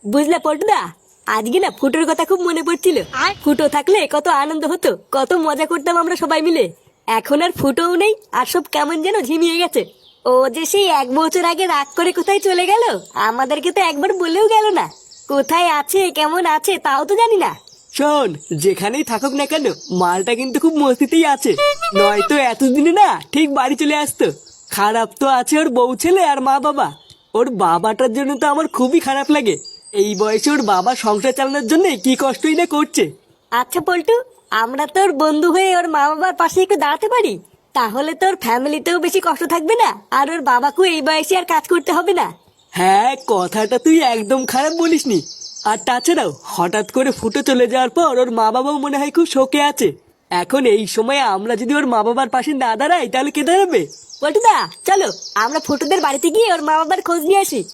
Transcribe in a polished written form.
বুঝলে পল্টুদা, আজকে না ফুটোর কথা খুব মনে পড়ছিল। ফুটো থাকলে কত আনন্দ হতো, কত মজা করতাম আমরা সবাই মিলে। এখন আর ফুটোও নেই, আর সব কেমন যেন ঝিমিয়ে গেছে। ও যে সেই 1 বছর আগে রাগ করে কোথায় চলে গেল, আমাদেরকে তো একবার বলেও গেল না। কোথায় আছে, কেমন আছে, তাও তো জানি না। শোন, যেখানেই থাকুক না কেন, মালটা কিন্তু খুব মস্তিতেই আছে। নয়তো এতদিনে না ঠিক বাড়ি চলে আসতো। খারাপ তো আছে ওর বউ ছেলে আর মা বাবা। ওর বাবাটার জন্য তো আমার খুবই খারাপ লাগে। এই বয়সে ওর বাবা সংসার চালানোর জন্য কি কষ্টই না করছে। আচ্ছা পল্টু, আমরা তোর বন্ধু হয়ে ওর মা বাবার পাশে একটু দাঁড়াতে পারি, তাহলে তোর ফ্যামিলিতেও বেশি কষ্ট থাকবে না, আর ওর বাবাকেও এই বয়সে আর কাজ করতে হবে না। হ্যাঁ, কথাটা তুই একদম খারাপ বলিসনি। আর তাছাড়াও হঠাৎ করে ফুটো চলে যাওয়ার পর ওর মা বাবাও মনে হয় খুব শোকে আছে। এখন এই সময় আমরা যদি ওর মা বাবার পাশে না দাঁড়াই তাহলে কে দাঁড়াবে? পল্টুদা, চলো আমরা ফুটুদের বাড়িতে গিয়ে ওর মা বাবার খোঁজ নিয়ে আসি।